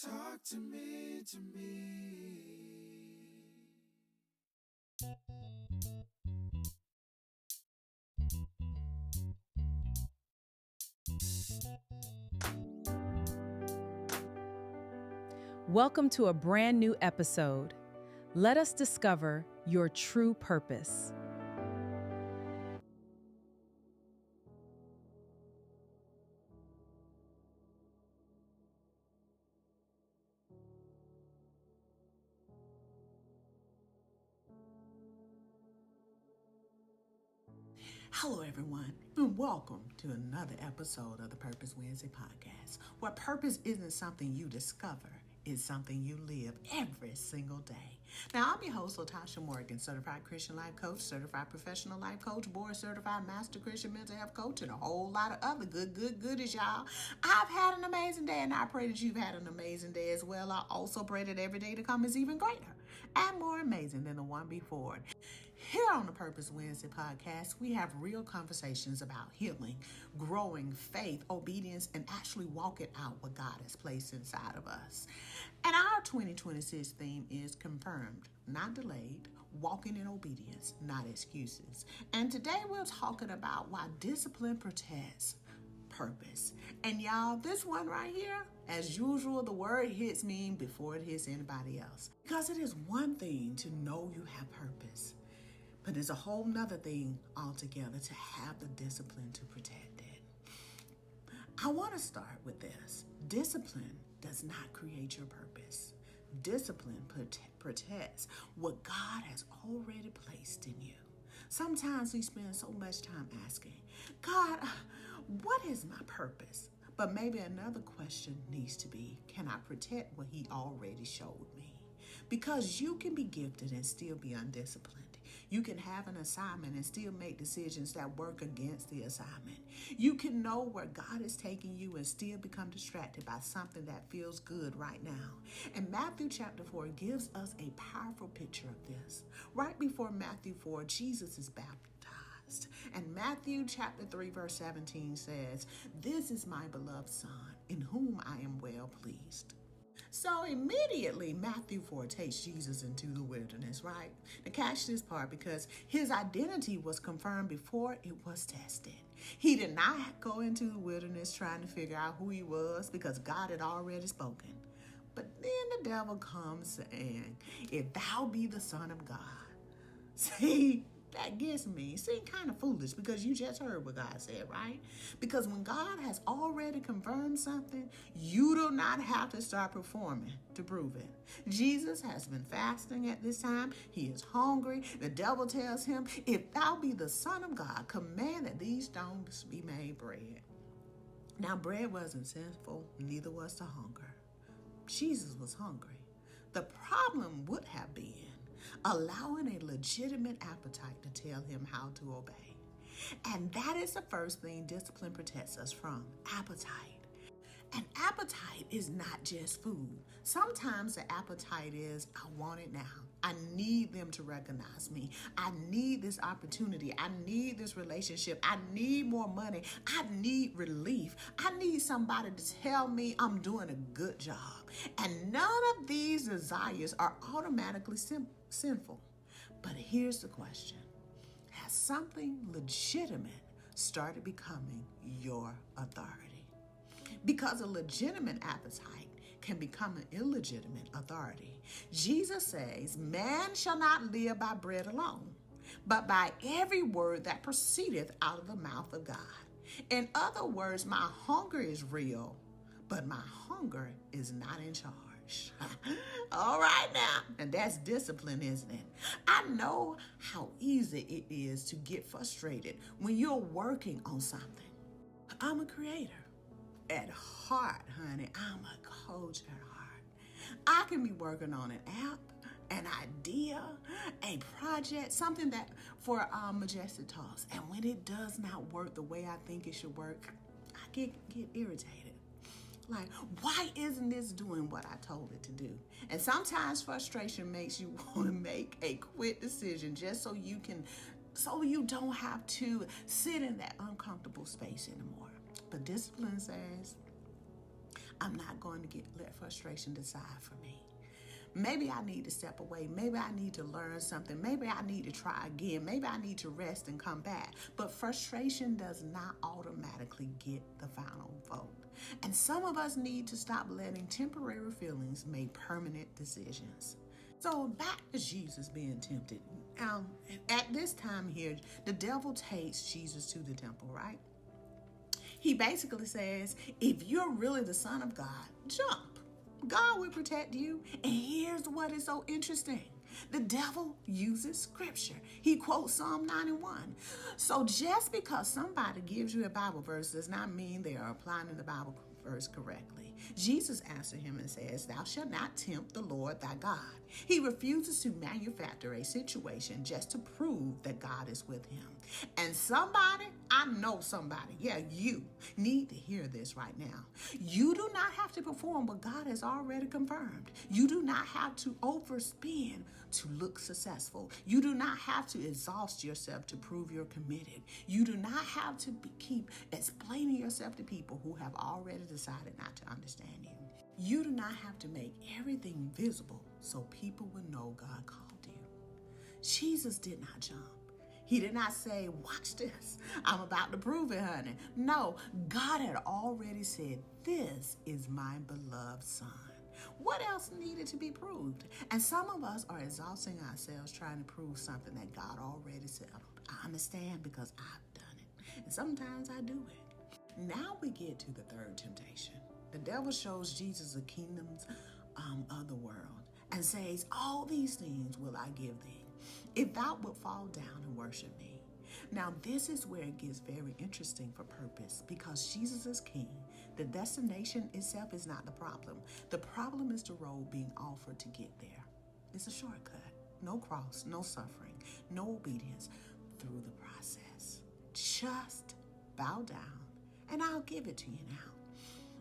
Talk to me, Welcome to a brand new episode. Let us discover your true purpose. Hello, everyone, and welcome to another episode of the Purpose Wednesday podcast, where purpose isn't something you discover, it's something you live every single day. Now, I'm your host, Latasha Morgan, certified Christian life coach, certified professional life coach, board certified master Christian mental health coach, and a whole lot of other goodies, y'all. I've had an amazing day, and I pray that you've had an amazing day as well. I also pray that every day to come is even greater and more amazing than the one before. Here on the Purpose Wednesday podcast, we have real conversations about healing, growing, faith, obedience, and actually walking out what God has placed inside of us. And our 2026 theme is confirmed, not delayed, walking in obedience, not excuses. And today we're talking about why discipline protects purpose. And y'all, this one right here, as usual, the word hits me before it hits anybody else. Because it is one thing to know you have purpose, but it's a whole nother thing altogether to have the discipline to protect it. I want to start with this. Discipline does not create your purpose. Discipline protects what God has already placed in you. Sometimes we spend so much time asking, God, what is my purpose? But maybe another question needs to be, can I protect what He already showed me? Because you can be gifted and still be undisciplined. You can have an assignment and still make decisions that work against the assignment. You can know where God is taking you and still become distracted by something that feels good right now. And Matthew chapter 4 gives us a powerful picture of this. Right before Matthew 4, Jesus is baptized. And Matthew chapter 3 verse 17 says, "This is my beloved Son, in whom I am well pleased." So immediately Matthew 4 takes Jesus into the wilderness, right? Now catch this part, because his identity was confirmed before it was tested. He did not go into the wilderness trying to figure out who he was, because God had already spoken. But then the devil comes saying, "If thou be the Son of God." See, that gets me. Seem kind of foolish, because you just heard what God said, right? Because when God has already confirmed something, you do not have to start performing to prove it. Jesus has been fasting at this time. He is hungry. The devil tells him, "If thou be the Son of God, command that these stones be made bread." Now, bread wasn't sinful, neither was the hunger. Jesus was hungry. The problem would have been allowing a legitimate appetite to tell him how to obey. And that is the first thing discipline protects us from: appetite. And appetite is not just food. Sometimes the appetite is, I want it now. I need them to recognize me. I need this opportunity. I need this relationship. I need more money. I need relief. I need somebody to tell me I'm doing a good job. And none of these desires are automatically sinful. But here's the question. Has something legitimate started becoming your authority? Because a legitimate appetite can become an illegitimate authority. Jesus says, "Man shall not live by bread alone, but by every word that proceedeth out of the mouth of God." In other words, my hunger is real, but my hunger is not in charge. All right now, and that's discipline, isn't it? I know how easy it is to get frustrated when you're working on something. I'm a creator. At heart, honey, I'm a coach at heart. I can be working on an app, an idea, a project, something that for Majestic talks. And when it does not work the way I think it should work, I get irritated. Like, why isn't this doing what I told it to do? And sometimes frustration makes you want to make a quick decision just so you don't have to sit in that uncomfortable space anymore. But discipline says, I'm not going to let frustration decide for me. Maybe I need to step away. Maybe I need to learn something. Maybe I need to try again. Maybe I need to rest and come back. But frustration does not automatically get the final vote. And some of us need to stop letting temporary feelings make permanent decisions. So back to Jesus being tempted. At this time here, the devil takes Jesus to the temple, right? He basically says, if you're really the Son of God, jump. God will protect you. And here's what is so interesting. The devil uses scripture. He quotes Psalm 91. So just because somebody gives you a Bible verse does not mean they are applying the Bible verse correctly. Jesus answered him and says, thou shalt not tempt the Lord thy God. He refuses to manufacture a situation just to prove that God is with him. And somebody, I know somebody, you need to hear this right now. You do not have to perform what God has already confirmed. You do not have to overspend to look successful. You do not have to exhaust yourself to prove you're committed. You do not have to keep explaining yourself to people who have already decided not to understand you. You do not have to make everything visible so people will know God called you. Jesus did not jump. He did not say, watch this, I'm about to prove it, honey. No, God had already said, this is my beloved son. What else needed to be proved? And some of us are exhausting ourselves trying to prove something that God already settled. I understand because I've done it. And sometimes I do it. Now we get to the third temptation. The devil shows Jesus the kingdoms of the world and says, all these things will I give thee, if thou wilt fall down and worship me. Now, this is where it gets very interesting for purpose, because Jesus is king. The destination itself is not the problem. The problem is the road being offered to get there. It's a shortcut. No cross, no suffering, no obedience through the process. Just bow down and I'll give it to you now.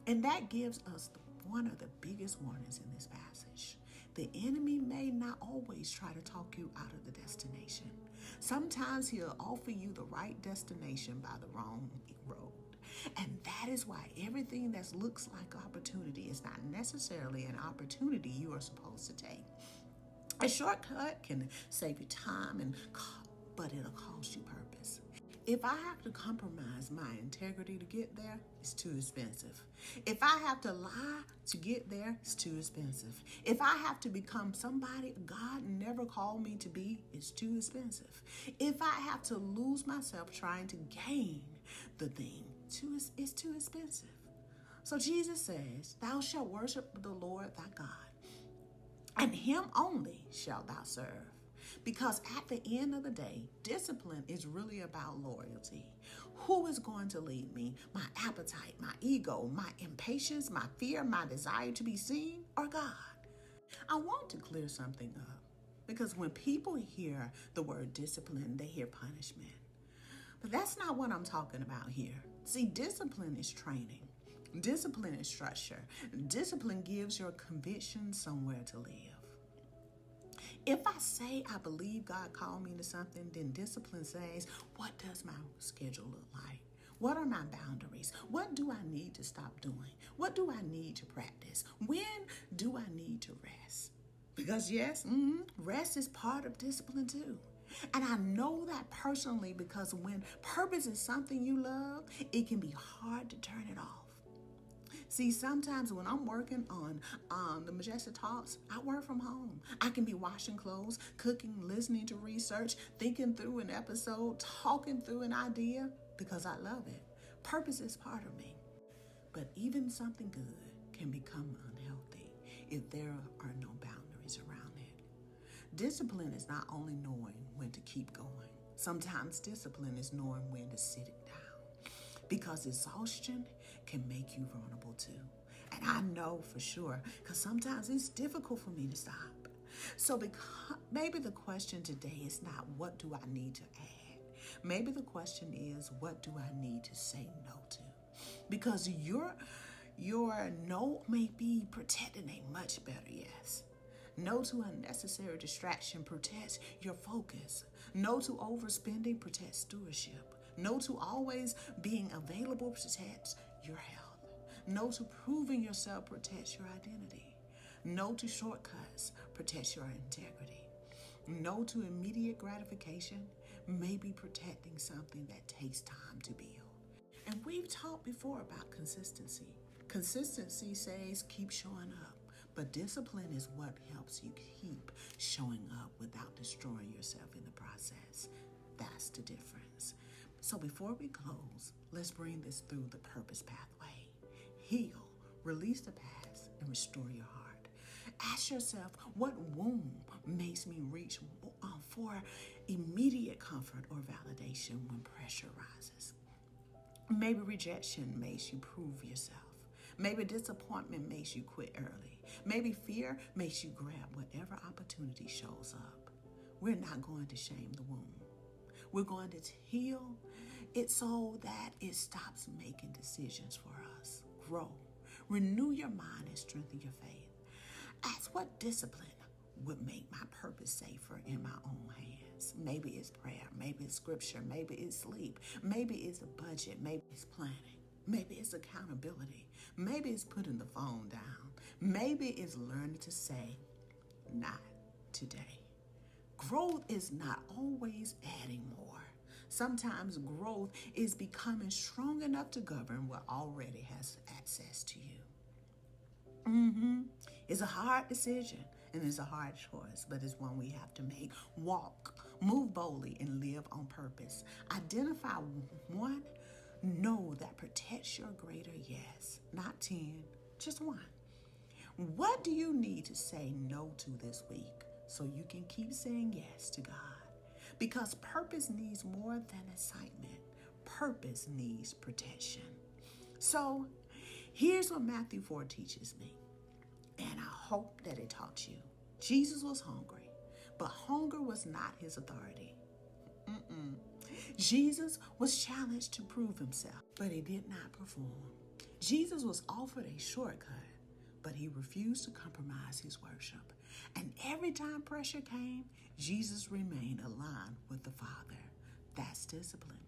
And that gives us one of the biggest warnings in this passage. The enemy may not always try to talk you out of the destination. Sometimes he'll offer you the right destination by the wrong road. And that is why everything that looks like opportunity is not necessarily an opportunity you are supposed to take. A shortcut can save you time, but it'll cost you purpose. If I have to compromise my integrity to get there, it's too expensive. If I have to lie to get there, it's too expensive. If I have to become somebody God never called me to be, it's too expensive. If I have to lose myself trying to gain the thing, it's too expensive. So Jesus says, thou shalt worship the Lord thy God, and him only shalt thou serve. Because at the end of the day, discipline is really about loyalty. Who is going to lead me? My appetite, my ego, my impatience, my fear, my desire to be seen, or God? I want to clear something up, because when people hear the word discipline, they hear punishment. But that's not what I'm talking about here. See, discipline is training. Discipline is structure. Discipline gives your conviction somewhere to live. If I say I believe God called me to something, then discipline says, what does my schedule look like? What are my boundaries? What do I need to stop doing? What do I need to practice? When do I need to rest? Because yes, rest is part of discipline too. And I know that personally, because when purpose is something you love, it can be hard to turn it off. See, sometimes when I'm working on the Majestic talks, I work from home. I can be washing clothes, cooking, listening to research, thinking through an episode, talking through an idea, because I love it. Purpose is part of me. But even something good can become unhealthy if there are no boundaries around it. Discipline is not only knowing when to keep going. Sometimes discipline is knowing when to sit it down, because exhaustion can make you vulnerable too. And I know for sure, because sometimes it's difficult for me to stop. So maybe the question today is not, what do I need to add? Maybe the question is, what do I need to say no to? Because your no may be protecting a much better yes. No to unnecessary distraction protects your focus. No to overspending protects stewardship. No to always being available protects your health. No to proving yourself protects your identity. No to shortcuts protects your integrity. No to immediate gratification may be protecting something that takes time to build. And we've talked before about consistency. Consistency says keep showing up, but discipline is what helps you keep showing up without destroying yourself in the process. That's the difference. So before we close, let's bring this through the purpose pathway. Heal, release the past, and restore your heart. Ask yourself, what wound makes me reach for immediate comfort or validation when pressure rises? Maybe rejection makes you prove yourself. Maybe disappointment makes you quit early. Maybe fear makes you grab whatever opportunity shows up. We're not going to shame the wound. We're going to heal it so that it stops making decisions for us. Grow, renew your mind, and strengthen your faith. Ask what discipline would make my purpose safer in my own hands. Maybe it's prayer, maybe it's scripture, maybe it's sleep, maybe it's a budget, maybe it's planning, maybe it's accountability, maybe it's putting the phone down, maybe it's learning to say, not today. Growth is not always adding more. Sometimes growth is becoming strong enough to govern what already has access to you. It's a hard decision and it's a hard choice, but it's one we have to make. Walk, move boldly, and live on purpose. Identify one, know that protects your greater yes, not 10, just one. What do you need to say no to this week so you can keep saying yes to God? Because purpose needs more than excitement. Purpose needs protection. So here's what Matthew 4 teaches me, and I hope that it taught you. Jesus was hungry, but hunger was not his authority. Jesus was challenged to prove himself, but he did not perform. Jesus was offered a shortcut, but he refused to compromise his worship. And every time pressure came, Jesus remained aligned with the Father. That's discipline,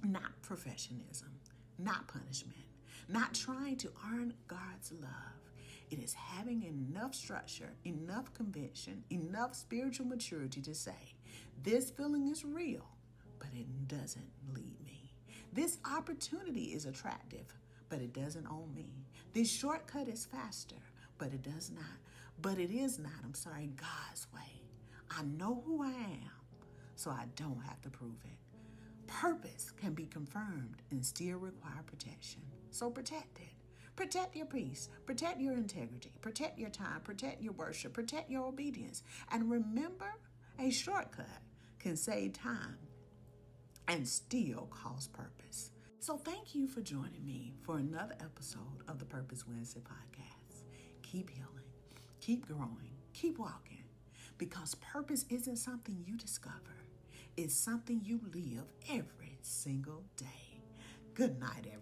not professionalism, not punishment, not trying to earn God's love. It is having enough structure, enough conviction, enough spiritual maturity to say, this feeling is real, but it doesn't lead me. This opportunity is attractive, but it doesn't own me. This shortcut is faster, but it is not God's way. I know who I am, so I don't have to prove it. Purpose can be confirmed and still require protection. So protect it. Protect your peace, protect your integrity, protect your time, protect your worship, protect your obedience. And remember, a shortcut can save time and still cause purpose. So thank you for joining me for another episode of the Purpose Wednesday podcast. Keep healing, keep growing, keep walking, because purpose isn't something you discover. It's something you live every single day. Good night, everyone.